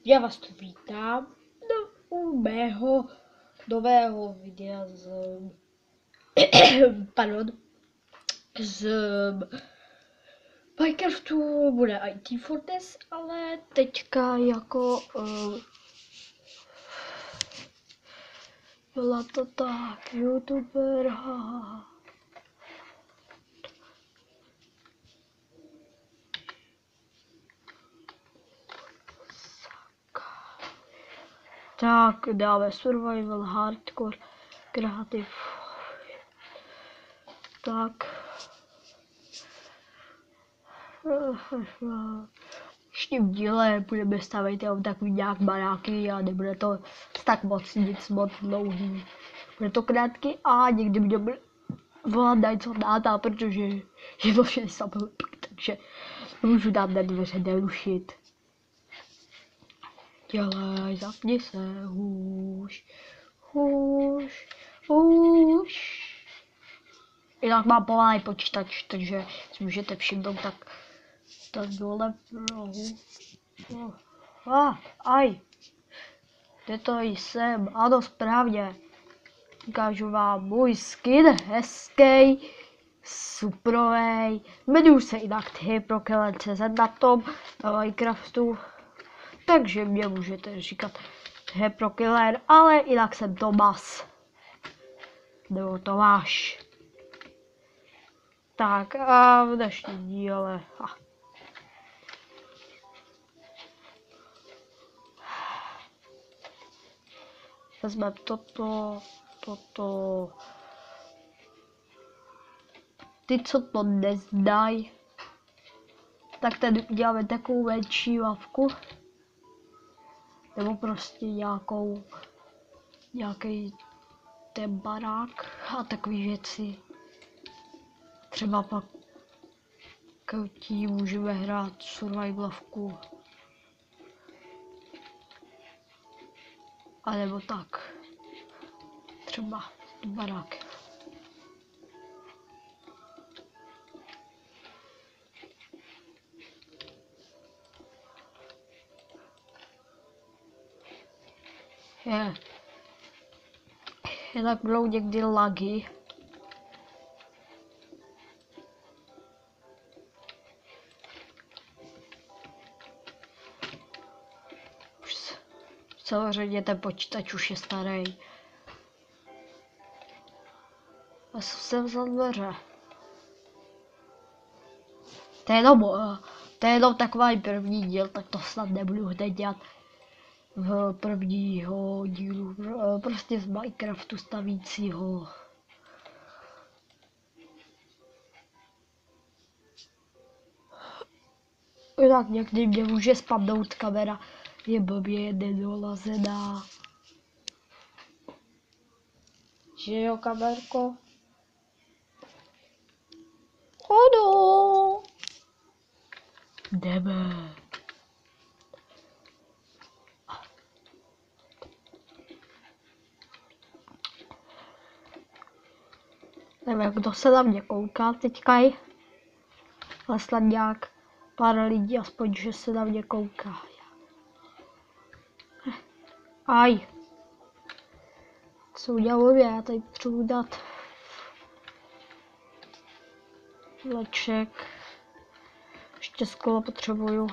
Já vás tu vítám u mého nového videa pardon, z Minecraftu bude IT Fortress, ale teďka jako byla to tak, YouTuber, haha. Tak, dáme survival, hardcore, creative. Tak. V díle budeme stavit jenom takový nějak baráky a nebude to tak moc nic moc dlouhý. Bude to krátký a někdy mě bude volat na něco dáta, protože je to 60 minut, takže můžu dát na dveře nerušit. Dělej, zapni se, hůž. Jinak mám pomalý počítač, takže si můžete všimnout tak dole v rohu. Aj, kde to jsem? Ano, správně. Ukážu vám můj skin, hezký, suprovej. Jmenuji se jinak Hyprokiller.cz na tom, na Minecraftu. Takže mě můžete říkat Hyprokiller, ale jinak jsem Tomas. Nebo Tomáš. Tak a v dnešním díle. Vezmeme toto. Ty, co to neznají, tak tady uděláme takovou menší lavku. Nebo prostě nějaký ten barák a takové věci. Třeba pak tím můžeme hrát survivalovku. A nebo tak. Třeba barák. Jinak budou někdy lagy. Samozřejmě ten počítač už je starý. A jsem za dveře. To je jenom takový první díl, tak to snad nebudu hned dělat v prvního dílu. Prostě z Minecraftu stavícího. Jinak někdy mě může spadnout kamera. Je blbě nedolazená. Že jo, kamerko? Ano. Jdeme. Nevím, kdo se na mě kouká teďka. Ale snad nějak pár lidí, aspoň, že se na mě kouká. Aj. Co udělal mě? Já tady potřebuji dát vleček. Ještě sklo potřebuju.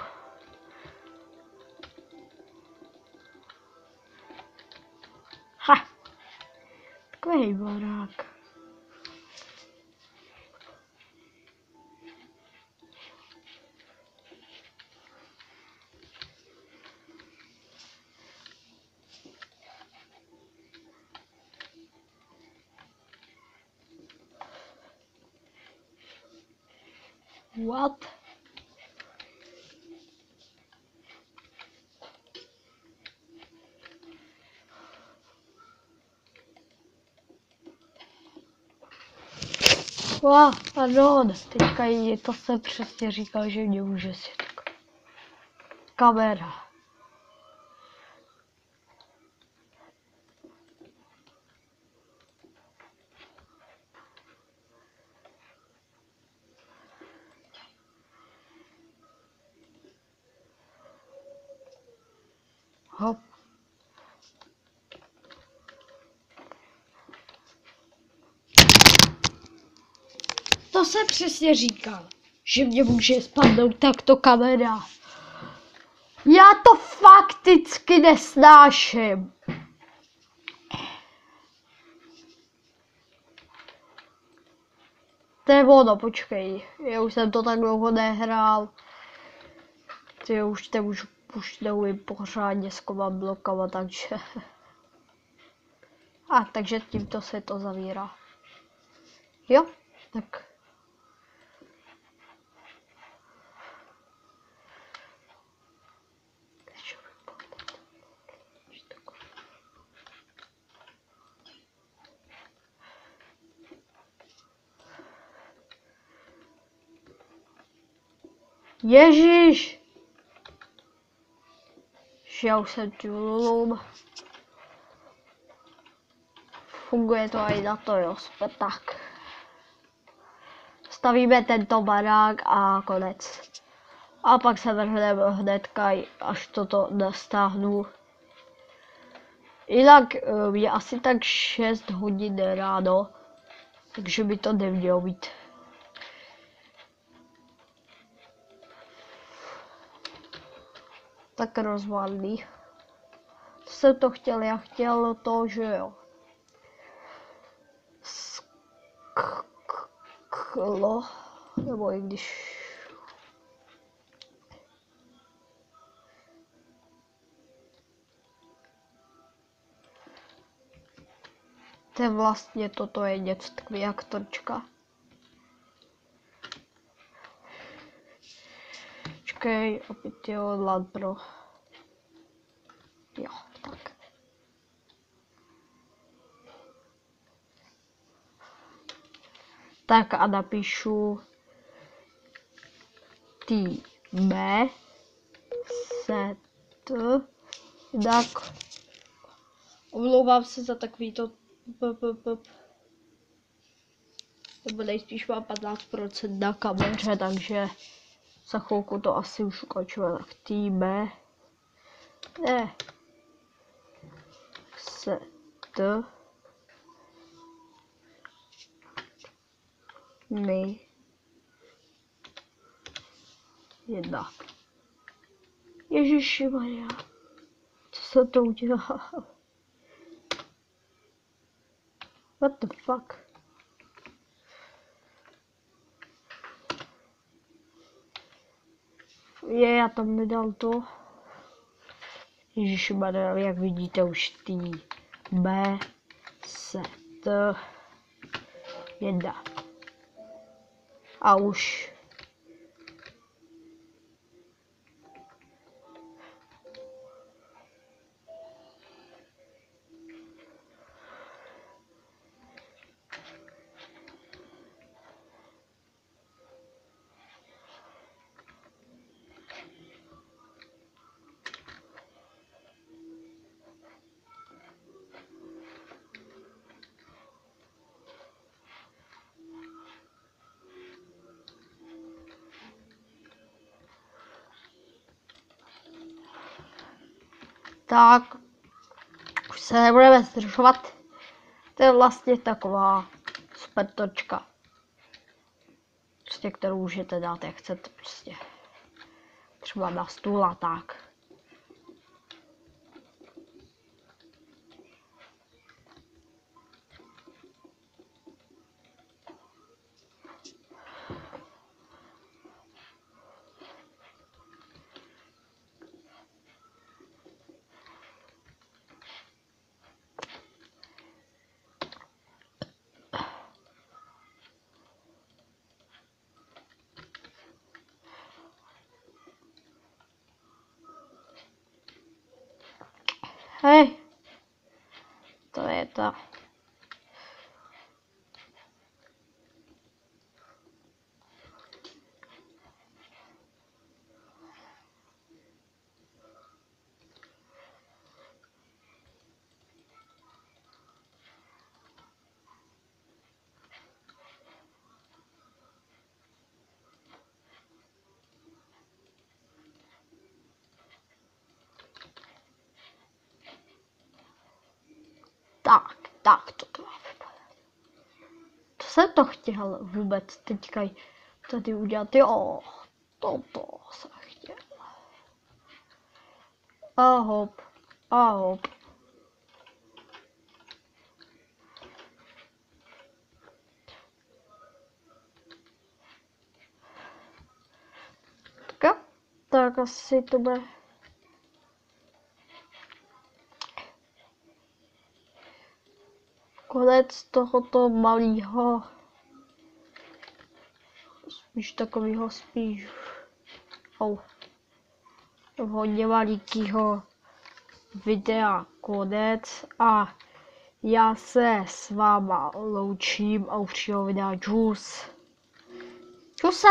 Takový barák. What? Pardon, teďka to jsem přesně říkal, že mě může sjet kamera. Hop. To se přesně říkal, že mě může spadnout takto kamera. Já to fakticky nesnáším. To je ono, počkej. Já už jsem to tak dlouho nehrál. Ty už neumím pořádně s blokama, takže... takže tímto se to zavírá. Jo, tak... Ježíš! Já už jsem čulům. Funguje to i na to, jo, super, tak. Stavíme tento barák a konec. A pak se vrhneme hnedka, až toto nastáhnu. Jinak je asi tak 6 hodin ráno, takže by to nemělo být. Tak rozvalný. Co jsem to chtěl? Já chtěl to, že jo. Sklo, nebo i když... To je vlastně toto je něco takový jak torčka. Počkej, opět jo, LAN Pro. Jo, tak. Tak a napíšu týme set tak. Omlouvám se za takovýto nebo nejspíš mám 15% na kameře, takže za chvilku to asi už ukončíme. Tak týme set my jedna. Ježišimarja, co jsem to udělal? What the fuck? Já tam nedal to. Ježišimarja, jak vidíte už B set jedna. A už tak, už se nebudeme zdržovat. To je vlastně taková super točka. Prostě kterou můžete dát jak chcete prostě. Třeba na stůl a tak. Hej, to je to. Tak to má vypadat. To jsem to chtěl vůbec teďka tady udělat. Jo, toto jsem chtěl. A hop, a hop. Tak asi to bude. Konec tohoto malého, spíš takového hodně malikého videa konec a já se s váma loučím a u příštího videa čus. Čusák!